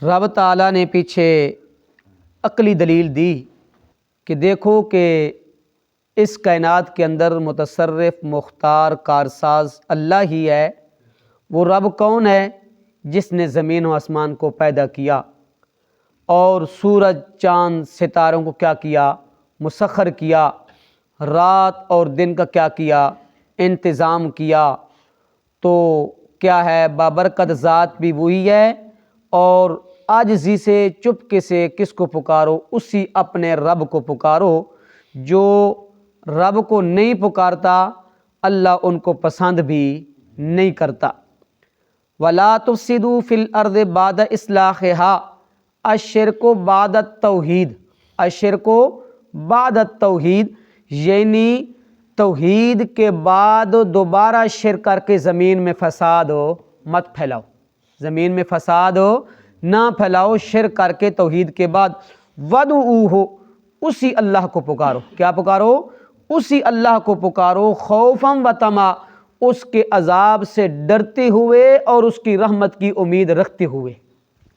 رب تعالیٰ نے پیچھے عقلی دلیل دی کہ دیکھو کہ اس کائنات کے اندر متصرف مختار کارساز اللہ ہی ہے۔ وہ رب کون ہے؟ جس نے زمین و آسمان کو پیدا کیا اور سورج چاند ستاروں کو کیا کیا؟ مسخر کیا۔ رات اور دن کا کیا کیا؟ انتظام کیا۔ تو کیا ہے؟ بابرکت ذات بھی وہی ہے، اور عاجزی سے چپکے سے کس کو پکارو؟ اسی اپنے رب کو پکارو۔ جو رب کو نہیں پکارتا اللہ ان کو پسند بھی نہیں کرتا۔ وَلَا تُفْسِدُوا فِي الْأَرْضِ بَعْدَ إِصْلَاحِهَا الشِّرْكُ بَعْدَ التَّوْحِيدِ الشِّرْكُ بَعْدَ التَّوْحِيدِ یعنی توحید کے بعد دوبارہ شرک کر کے زمین میں فساد مت پھیلاؤ، زمین میں فساد نہ پھیلاؤ شرک کر کے توحید کے بعد۔ وَادْعُوهُ اسی اللہ کو پکارو۔ کیا پکارو؟ اسی اللہ کو پکارو، خوفاً و طمعاً اس کے عذاب سے ڈرتے ہوئے اور اس کی رحمت کی امید رکھتے ہوئے۔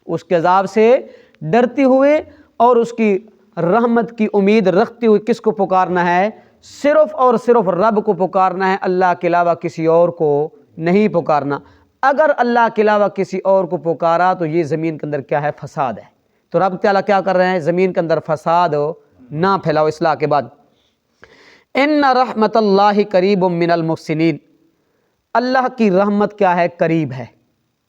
اس کے عذاب سے ڈرتے ہوئے اور اس کی رحمت کی امید رکھتے ہوئے کس کو پکارنا ہے؟ صرف اور صرف رب کو پکارنا ہے، اللہ کے علاوہ کسی اور کو نہیں پکارنا۔ اگر اللہ کے علاوہ کسی اور کو پکارا تو یہ زمین کے اندر کیا ہے؟ فساد ہے۔ تو رب تعالیٰ کیا کر رہے ہیں؟ زمین کے اندر فساد نہ پھیلاؤ اصلاح کے بعد۔ ان رحمت اللہ قریب من المحسنین اللہ کی رحمت کیا ہے؟ قریب ہے۔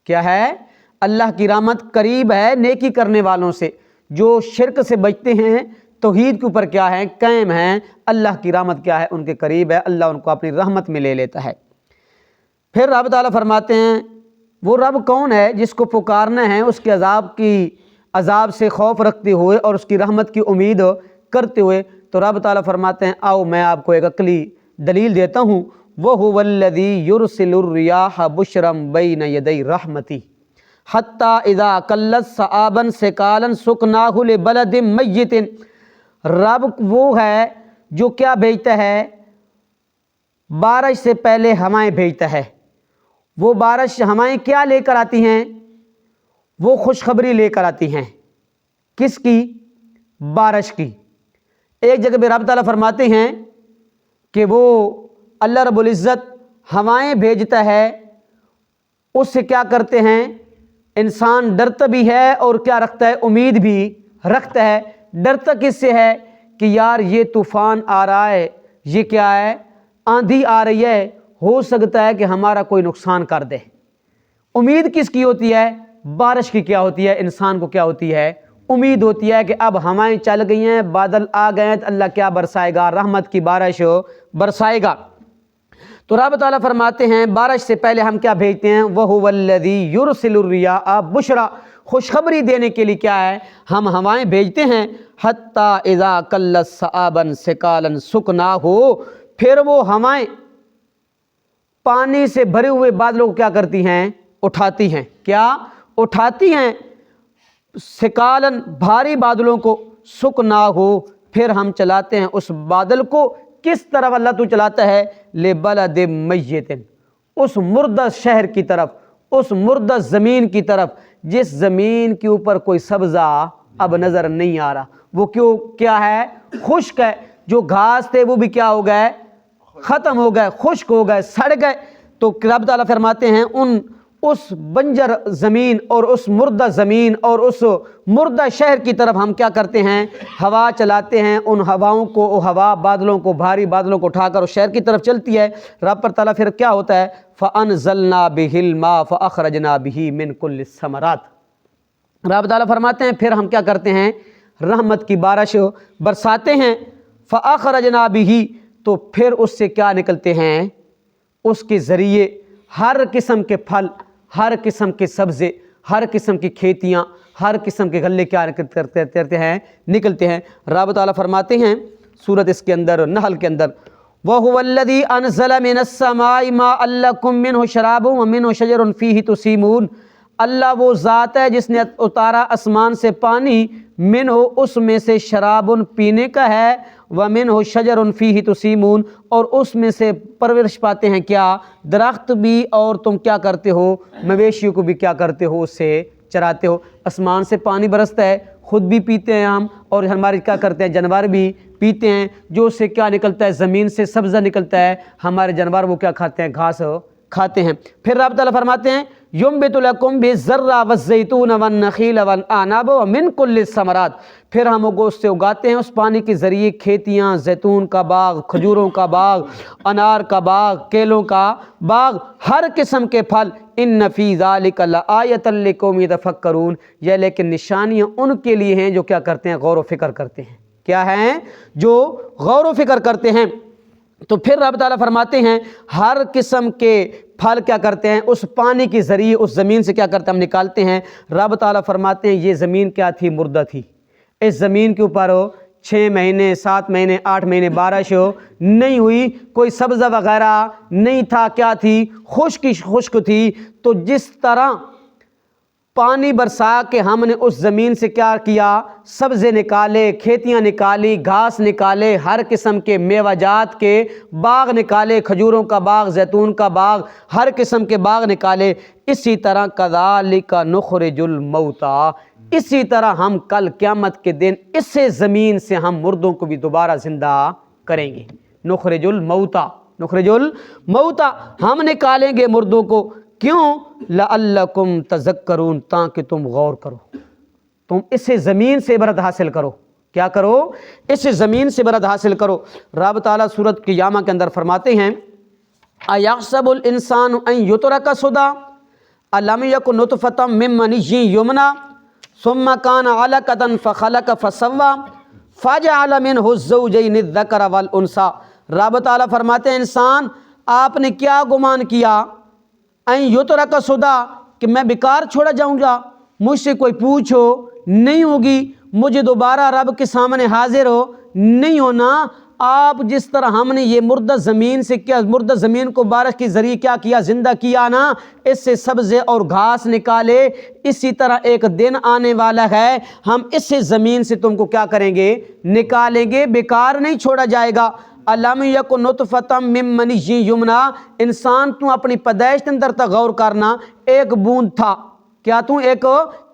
کیا ہے؟ اللہ کی رحمت قریب ہے نیکی کرنے والوں سے، جو شرک سے بچتے ہیں، توحید کے اوپر کیا ہے؟ قائم ہیں۔ اللہ کی رحمت کیا ہے؟ ان کے قریب ہے، اللہ ان کو اپنی رحمت میں لے لیتا ہے۔ پھر رب تعالیٰ فرماتے ہیں وہ رب کون ہے جس کو پکارنا ہے اس کے عذاب سے خوف رکھتے ہوئے اور اس کی رحمت کی امید کرتے ہوئے۔ تو رب تعالیٰ فرماتے ہیں آؤ میں آپ کو ایک عقلی دلیل دیتا ہوں۔ وَهُوَ الَّذِي يُرْسِلُ الرِّيَاحَ بُشْرًا بَيْنَ يَدَيْ رَحْمَتِهِ حَتَّى إِذَا قَلَّتْ سَحَابًا ثِقَالًا سُقْنَاهُ لِبَلَدٍ مَيِّتٍ رب وہ ہے جو کیا بھیجتا ہے؟ بارش سے پہلے ہوائیں بھیجتا ہے۔ وہ بارش ہوائیں کیا لے کر آتی ہیں؟ وہ خوشخبری لے کر آتی ہیں۔ کس کی؟ بارش کی۔ ایک جگہ پہ رب تعالیٰ فرماتے ہیں کہ وہ اللہ رب العزت ہوائیں بھیجتا ہے، اس سے کیا کرتے ہیں؟ انسان ڈرتا بھی ہے اور کیا رکھتا ہے؟ امید بھی رکھتا ہے۔ ڈرتا کس سے ہے؟ کہ یار یہ طوفان آ رہا ہے، یہ کیا ہے؟ آندھی آ رہی ہے، ہو سکتا ہے کہ ہمارا کوئی نقصان کر دے۔ امید کس کی ہوتی ہے؟ بارش کی کیا ہوتی ہے؟ انسان کو کیا ہوتی ہے؟ امید ہوتی ہے کہ اب ہوائیں چل گئی ہیں، بادل آ گئے ہیں، تو اللہ کیا برسائے گا؟ رحمت کی بارش برسائے گا۔ تو رب تعالیٰ فرماتے ہیں بارش سے پہلے ہم کیا بھیجتے ہیں؟ وَهُوَ الَّذِي يُرْسِلُ الرِّيَاحَ بُشْرًا خوشخبری دینے کے لیے کیا ہے؟ ہم ہوائیں بھیجتے ہیں۔ حَتَّى إِذَا قَلَّتْ سَحَابًا ثِقَالًا سُقْنَاهُ پھر وہ ہوائیں پانی سے بھرے ہوئے بادلوں کو کیا کرتی ہیں؟ اٹھاتی ہیں۔ کیا اٹھاتی ہیں؟ ثقالاً بھاری بادلوں کو، سُقْنَاهُ پھر ہم چلاتے ہیں اس بادل کو کس طرف اللہ تو چلاتا ہے؟ لِبَلَدٍ مَيِّتٍ اس مردہ شہر کی طرف، اس مردہ زمین کی طرف جس زمین کے اوپر کوئی سبزہ اب نظر نہیں آ رہا۔ وہ کیا ہے؟ خشک ہے۔ جو گھاس تھے وہ بھی کیا ہو گئے؟ ختم ہو گئے، خشک ہو گئے، سڑ گئے۔ تو رب تعالیٰ فرماتے ہیں اس بنجر زمین اور اس مردہ زمین اور اس مردہ شہر کی طرف ہم کیا کرتے ہیں؟ ہوا چلاتے ہیں۔ ان ہواؤں کو، ہوا بادلوں کو، بھاری بادلوں کو اٹھا کر اس شہر کی طرف چلتی ہے۔ رب پر تعالیٰ پھر کیا ہوتا ہے؟ فَأَنزَلْنَا بِهِ الْمَاءَ فَأَخْرَجْنَا بِهِ مِنْ كُلِّ الثَّمَرَاتِ رب تعالیٰ فرماتے ہیں پھر ہم کیا کرتے ہیں؟ رحمت کی بارش برساتے ہیں۔ فَأَخْرَجْنَا بِهِ تو پھر اس سے کیا نکلتے ہیں؟ اس کے ذریعے ہر قسم کے پھل، ہر قسم کے سبزے، ہر قسم کی کھیتیاں، ہر قسم کے غلے کیا کرتے ہیں؟ نکلتے ہیں۔ رب تعالیٰ فرماتے ہیں سورۃ اس کے اندر نحل کے اندر وَهُوَ الَّذِي أَنزَلَ مِنَ السَّمَاءِ مَاءً لَكُم مِّنْهُ شَرَابٌ وَمِنْهُ شَجَرٌ فِيهِ تُسِيمُونَ اللہ وہ ذات ہے جس نے اتارا آسمان سے پانی، منہ اس میں سے شرابن پینے کا ہے، وَمِنْهُ شَجَرٌ فِيهِ تُسِيمُونَ اور اس میں سے پرورش پاتے ہیں کیا؟ درخت بھی، اور تم کیا کرتے ہو؟ مویشیوں کو بھی کیا کرتے ہو؟ اس سے چراتے ہو، آسمان سے پانی برستا ہے، خود بھی پیتے ہیں ہم، اور ہمارے کیا کرتے ہیں جانور بھی پیتے ہیں، جو اس سے کیا نکلتا ہے زمین سے سبزہ نکلتا ہے، ہمارے جانور وہ کیا کھاتے ہیں گھاس کھاتے ہیں۔ پھر رب تعالیٰ فرماتے ہیں یُنبِتُ لَكُم بِالزَّرْعَ وَالزَّيْتُونَ وَالنَّخِيلَ وَالْأَعْنَابَ وَمِن كُلِّ الثَّمَرَاتِ، پھر ہم وہ اس سے اگاتے ہیں اس پانی کے ذریعے کھیتیاں، زیتون کا باغ، کھجوروں کا باغ، انار کا باغ، کیلوں کا باغ، ہر قسم کے پھل۔ ان فی ذالک لآیۃ لقوم یتفکرون، یہ لیکن نشانیاں ان کے لیے ہیں جو کیا کرتے ہیں غور و فکر کرتے ہیں، کیا ہیں جو غور و فکر کرتے ہیں۔ تو پھر رب تعالیٰ فرماتے ہیں ہر قسم کے پھل کیا کرتے ہیں اس پانی کے ذریعے اس زمین سے کیا کرتے ہیں ہم نکالتے ہیں۔ رب تعالیٰ فرماتے ہیں یہ زمین کیا تھی؟ مردہ تھی، اس زمین کے اوپر 6 مہینے 7 مہینے 8 مہینے بارش نہیں ہوئی، کوئی سبزہ وغیرہ نہیں تھا، کیا تھی؟ خشک تھی۔ تو جس طرح پانی برسا کے ہم نے اس زمین سے کیا کیا؟ سبزے نکالے، کھیتیاں نکالی، گھاس نکالے، ہر قسم کے میوہ جات کے باغ نکالے، کھجوروں کا باغ، زیتون کا باغ، ہر قسم کے باغ نکالے، اسی طرح کذالک نخرج الموتیٰ، اسی طرح ہم کل قیامت کے دن اسے زمین سے ہم مردوں کو بھی دوبارہ زندہ کریں گے۔ نخرج الموتیٰ، نخرج الموتیٰ، ہم نکالیں گے مردوں کو، کیوں؟ لعلکم تذکرون، تاکہ تم غور کرو، تم اسے زمین سے عبرت حاصل کرو، کیا کرو؟ اسے زمین سے عبرت حاصل کرو۔ رب تعالیٰ سورۃ قیامہ کے اندر فرماتے ہیں ایحسب الانسان ان یترک سدی الم یک نطفۃ من منی یمنی ثم کان علقۃ فخلق فسوی فجعل منہ الزوجین الذکر والانثی۔ رب تعالیٰ فرماتے ہیں انسان آپ نے کیا گمان کیا؟ این یترک سدی، کہ میں بیکار چھوڑا جاؤں گا، مجھ سے کوئی پوچھو نہیں ہوگی، مجھے دوبارہ رب کے سامنے حاضر ہو نہیں ہونا۔ آپ جس طرح ہم نے یہ مردہ زمین سے کیا، مردہ زمین کو بارش کے ذریعے کیا کیا؟ زندہ کیا نا، اس سے سبزے اور گھاس نکالے، اسی طرح ایک دن آنے والا ہے ہم اس سے زمین سے تم کو کیا کریں گے؟ نکالیں گے، بیکار نہیں چھوڑا جائے گا۔ الم یک نطفۃ من منی یمنی، انسان تو اپنی پیدائش کے اندر تک غور کرنا، ایک بوند تھا، کیا تو ایک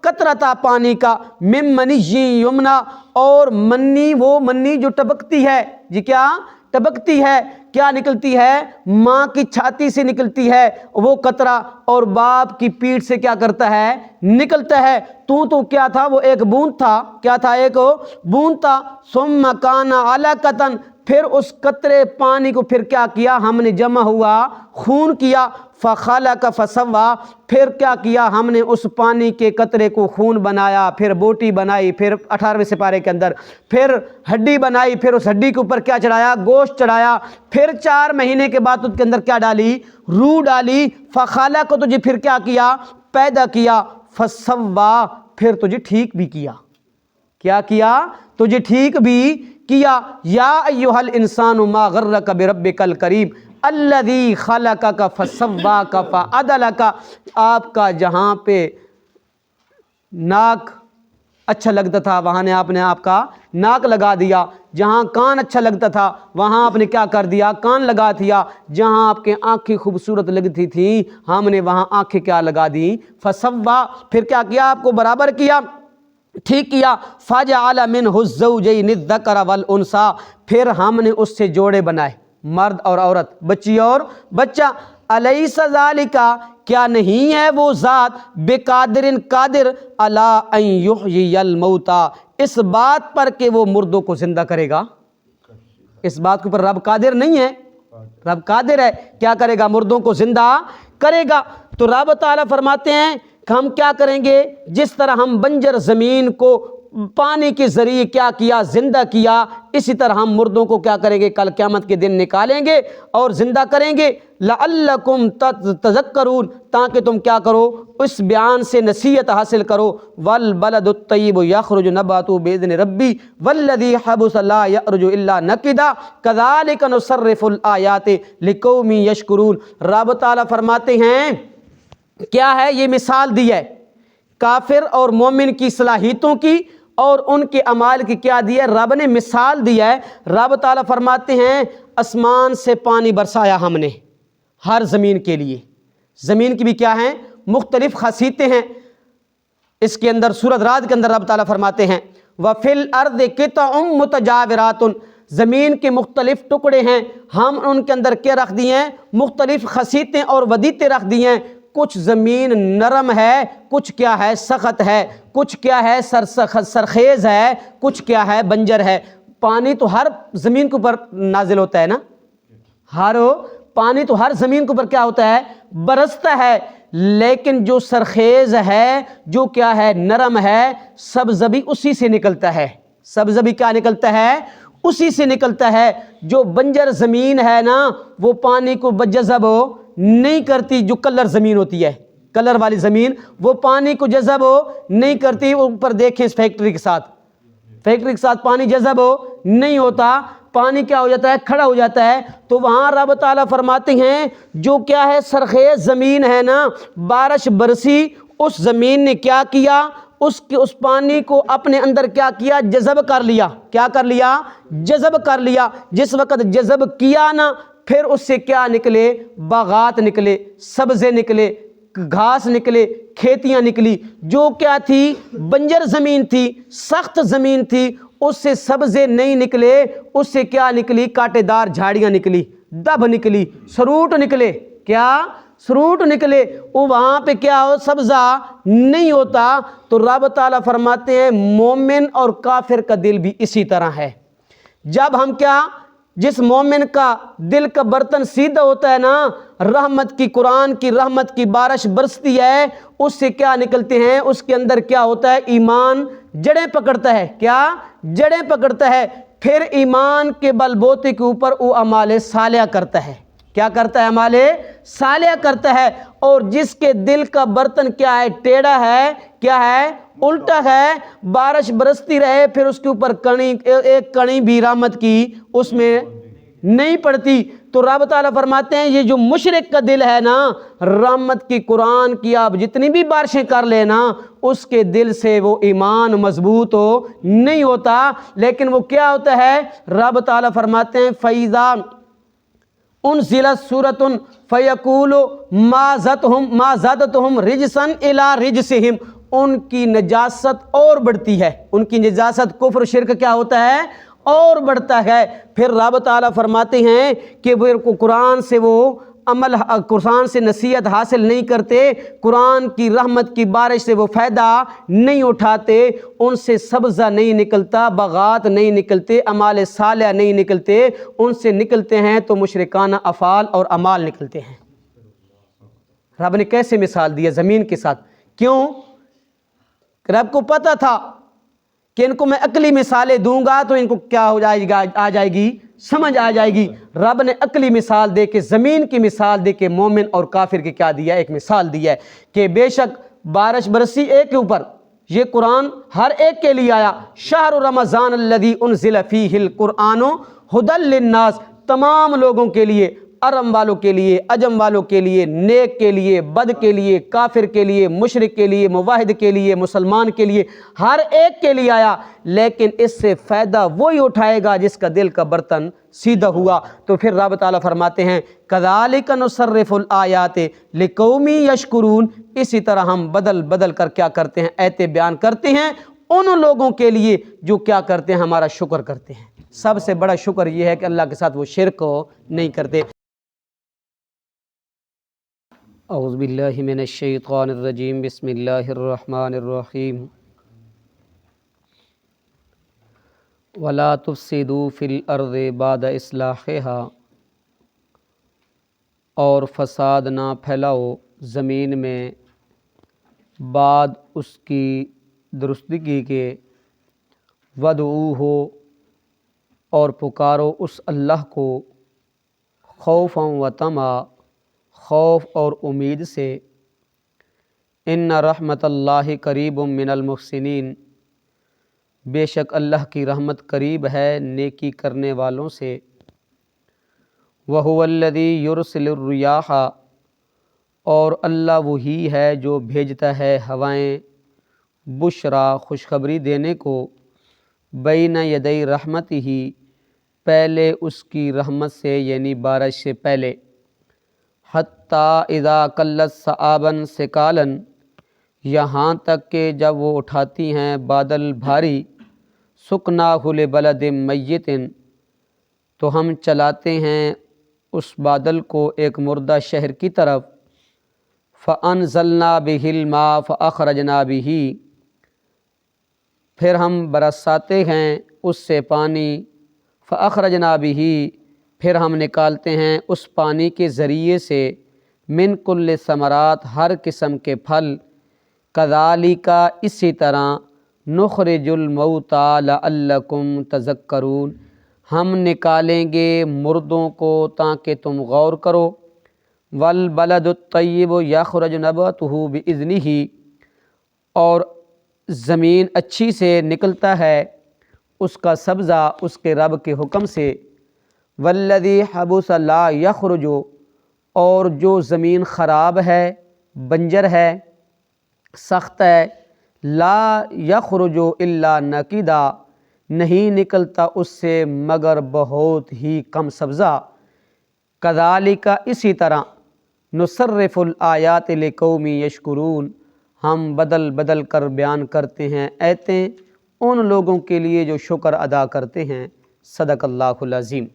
قطرہ تھا پانی کا، من منی یمنی، اور منی وہ منی جو ٹپکتی ہے، جی کیا ٹپکتی ہے؟ کیا نکلتی ہے؟ ماں کی چھاتی سے نکلتی ہے وہ قطرہ، اور باپ کی پیٹھ سے کیا کرتا ہے؟ نکلتا ہے۔ تو کیا تھا؟ وہ ایک بوند تھا، کیا تھا؟ ایک بوند تھا۔ ثم کان علقۃ، پھر اس قطرے پانی کو پھر کیا کیا ہم نے؟ جمع ہوا، خون کیا، فخلق فسوی، پھر کیا کیا ہم نے؟ اس پانی کے قطرے کو خون بنایا، پھر بوٹی بنائی، پھر 18ویں سپارے کے اندر پھر ہڈی بنائی، پھر اس ہڈی کے اوپر کیا چڑھایا؟ گوشت چڑھایا، پھر 4 مہینے کے بعد اس کے اندر کیا ڈالی؟ روح ڈالی، فخلق، تجھے پھر کیا کیا؟ پیدا کیا، فسوی، پھر تجھے ٹھیک بھی کیا، کیا کیا؟ تجھے ٹھیک بھی کیا۔ یا ایھا الانسان ما غرک بربک الکریم الذی خلقک فسواک فعدلک، آپ کا جہاں پہ ناک اچھا لگتا تھا وہاں نے آپ نے آپ کا ناک لگا دیا، جہاں کان اچھا لگتا تھا وہاں آپ نے کیا کر دیا؟ کان لگا دیا، جہاں آپ کے آنکھیں خوبصورت لگتی تھیں ہم نے وہاں آنکھیں کیا لگا دی؟ فسوا، پھر کیا کیا؟ آپ کو برابر کیا، ٹھیک کیا۔ فجعل منہ الزوجین الذکر والانثی، پھر ہم نے اس سے جوڑے بنائے، مرد اور عورت، بچی اور بچہ۔ الیس ذالک، کیا نہیں ہے وہ ذات بقادر قادر علی ان یحیی الموتیٰ، اس بات پر کہ وہ مردوں کو زندہ کرے گا؟ اس بات کے اوپر رب قادر نہیں ہے؟ رب قادر ہے، کیا کرے گا؟ مردوں کو زندہ کرے گا۔ تو رب تعالیٰ فرماتے ہیں کہ ہم کیا کریں گے؟ جس طرح ہم بنجر زمین کو پانی کے ذریعے کیا کیا؟ زندہ کیا، اسی طرح ہم مردوں کو کیا کریں گے؟ کل قیامت کے دن نکالیں گے اور زندہ کریں گے۔ لعلکم تذکرون، تاکہ تم کیا کرو؟ اس بیان سے نصیحت حاصل کرو۔ والبلد الطیب یخرج نباتہ باذن ربی والذی خبث لا یخرج الا نکدا کذالک نصرف الآیات لقوم یشکرون۔ رب تعالیٰ فرماتے ہیں کیا ہے؟ یہ مثال دی ہے کافر اور مومن کی صلاحیتوں کی اور ان کے اعمال کی، کیا دی ہے؟ رب نے مثال دی ہے۔ رب تعالیٰ فرماتے ہیں آسمان سے پانی برسایا ہم نے ہر زمین کے لیے، زمین کی بھی کیا ہیں؟ مختلف خاصیتیں ہیں۔ اس کے اندر سورۃ رعد کے اندر رب تعالیٰ فرماتے ہیں وَفِي الْأَرْضِ قِطَعٌ مُتَجَاوِرَاتٌ، زمین کے مختلف ٹکڑے ہیں، ہم ان کے اندر کیا رکھ دیے ہیں؟ مختلف خصیتیں اور ودیتے رکھ دیے ہیں۔ کچھ زمین نرم ہے، کچھ کیا ہے؟ سخت ہے، کچھ کیا ہے؟ سرخیز ہے، کچھ کیا ہے؟ بنجر ہے۔ پانی تو ہر زمین کے اوپر نازل ہوتا ہے نا، پانی تو ہر زمین کے اوپر کیا ہوتا ہے؟ برستا ہے، لیکن جو سرخیز ہے، جو کیا ہے؟ نرم ہے، سبز بھی اسی سے نکلتا ہے۔ سبز بھی کیا نکلتا ہے؟ اسی سے نکلتا ہے۔ جو بنجر زمین ہے نا، وہ پانی کو جذب نہیں کرتی، جو کلر زمین ہوتی ہے، کلر والی زمین، وہ پانی کو جذب نہیں کرتی۔ اوپر دیکھیں اس فیکٹری کے ساتھ پانی جذب نہیں ہوتا، پانی کیا ہو جاتا ہے؟ کھڑا ہو جاتا ہے۔ تو وہاں رب تعالیٰ فرماتے ہیں جو کیا ہے؟ سرخیز زمین ہے نا، بارش برسی، اس زمین نے کیا کیا؟ اس پانی کو اپنے اندر کیا کیا؟ جذب کر لیا۔ کیا کر لیا؟ جذب کر لیا۔ جس وقت جذب کیا نا، پھر اس سے کیا نکلے؟ باغات نکلے، سبزے نکلے، گھاس نکلے، کھیتیاں نکلی۔ جو کیا تھی؟ بنجر زمین تھی، سخت زمین تھی، اس سے سبزے نہیں نکلے، اس سے کیا نکلی؟ کانٹے دار جھاڑیاں نکلی، دب نکلی، سروٹ نکلے۔ کیا؟ سروٹ نکلے۔ وہ وہاں پہ کیا ہو؟ سبزہ نہیں ہوتا۔ تو رب تعالیٰ فرماتے ہیں مومن اور کافر کا دل بھی اسی طرح ہے۔ جب ہم کیا؟ جس مومن کا دل کا برتن سیدھا ہوتا ہے نا، رحمت کی، قرآن کی رحمت کی بارش برستی ہے، اس سے کیا نکلتے ہیں؟ اس کے اندر کیا ہوتا ہے؟ ایمان جڑیں پکڑتا ہے۔ کیا؟ جڑیں پکڑتا ہے۔ پھر ایمان کے بل بوتے کے اوپر وہ اعمال صالحہ کرتا ہے۔ کیا کرتا ہے؟ اعمال صالحہ کرتا ہے۔ اور جس کے دل کا برتن کیا ہے؟ ٹیڑھا ہے، کیا ہے؟ الٹا ہے، بارش برستی رہے، پھر اس کے اوپر ایک کڑی بھی رحمت کی اس میں نہیں پڑتی۔ تو رب تعالیٰ فرماتے ہیں یہ جو مشرک کا دل ہے نا، رحمت کی، قرآن کی آپ جتنی بھی بارشیں کر لینا، اس کے دل سے وہ ایمان مضبوط نہیں ہوتا۔ لیکن وہ کیا ہوتا ہے؟ رب تعالیٰ فرماتے ہیں فَإِذَا انزلت سورۃ فیقول ما زادتہم رجسا الی رجسہم، ان کی نجاست اور بڑھتی ہے، ان کی نجاست کفر شرک کیا ہوتا ہے؟ اور بڑھتا ہے۔ پھر رب تعالیٰ فرماتے ہیں کہ وہ قرآن سے وہ عمل، قرآن سے نصیحت حاصل نہیں کرتے، قرآن کی رحمت کی بارش سے وہ فائدہ نہیں اٹھاتے، ان سے سبزہ نہیں نکلتا، باغات نہیں نکلتے، اعمال صالحہ نہیں نکلتے، ان سے نکلتے ہیں تو مشرکانہ افعال اور اعمال نکلتے ہیں۔ رب نے کیسے مثال دی ہے زمین کے ساتھ؟ کیوں؟ رب کو پتہ تھا کہ ان کو میں عقلی مثالیں دوں گا تو ان کو کیا ہو جائے گا؟ آ جائے گی، سمجھ آ جائے گی۔ رب نے عقلی مثال دے کے، زمین کی مثال دے کے مومن اور کافر کی کیا دیا؟ ایک مثال دی ہے کہ بے شک بارش برسی ایک کے اوپر، یہ قرآن ہر ایک کے لیے آیا۔ شہر رمضان الذی انزل فیہ القرآن ھدی للناس، تمام لوگوں کے لیے، عرب والوں کے لیے، عجم والوں کے لیے، نیک کے لیے، بد کے لیے، کافر کے لیے، مشرک کے لیے، موحد کے لیے، مسلمان کے لیے، ہر ایک کے لیے آیا۔ لیکن اس سے فائدہ وہی اٹھائے گا جس کا دل کا برتن سیدھا ہوا۔ تو پھر رب تعالیٰ فرماتے ہیں کذالک نصرف الآیات لقوم یشکرون، اسی طرح ہم بدل بدل کر کیا کرتے ہیں؟ آیتیں بیان کرتے ہیں ان لوگوں کے لیے جو کیا کرتے ہیں؟ ہمارا شکر کرتے ہیں۔ سب سے بڑا شکر یہ ہے کہ اللہ کے ساتھ وہ شرک نہیں کرتے۔ اعوذ باللہ من الشیطان الرجیم، بسم اللہ الرحمن الرحیم۔ وَلَا تُفْسِدُوا فِي الْأَرْضِ بَعْدَ إِصْلَاحِهَا، اور فساد نہ پھیلاؤ زمین میں بعد اس کی درستگی کے، وَادْعُوهُ، اور پکارو اس اللہ کو، خوفاً وطمعاً، خوف اور امید سے، ان رحمت اللہ قریب من المحسنین، بے شک اللہ کی رحمت قریب ہے نیکی کرنے والوں سے۔ وَهُوَ الَّذِي يُرْسِلُ الرِّيَاحَ، اور اللہ وہی ہے جو بھیجتا ہے ہوائیں، بشرا، خوشخبری دینے کو، بین یدی رحمتہ، پہلے اس کی رحمت سے یعنی بارش سے پہلے، حتیٰ اذا قلت سحابا ثقالا، یہاں تک کہ جب وہ اٹھاتی ہیں بادل بھاری، سکناہ لبلد میت، تو ہم چلاتے ہیں اس بادل کو ایک مردہ شہر کی طرف، فَأَنزَلْنَا بِهِ الْمَاءَ فَأَخْرَجْنَا بِهِ، پھر ہم برساتے ہیں اس سے پانی، فَأَخْرَجْنَا بِهِ، پھر ہم نکالتے ہیں اس پانی کے ذریعے سے، من کل ثمرات، ہر قسم کے پھل، کذالک، اسی طرح، نخرج الموتى لعلکم تذکرون، ہم نکالیں گے مردوں کو تاکہ تم غور کرو، والبلد الطیب یخرج نباتہ باذنہ، اور زمین اچھی سے نکلتا ہے اس کا سبزہ اس کے رب کے حکم سے، والذی حبس لا یخرج، اور جو زمین خراب ہے، بنجر ہے، سخت ہے، لا یخرج الا نقیدا، نہیں نکلتا اس سے مگر بہت ہی کم سبزہ، کذالک، اسی طرح، نصرف الآیات لقوم یشکرون، ہم بدل بدل کر بیان کرتے ہیں ایتیں ان لوگوں کے لیے جو شکر ادا کرتے ہیں۔ صدق اللہ العظیم۔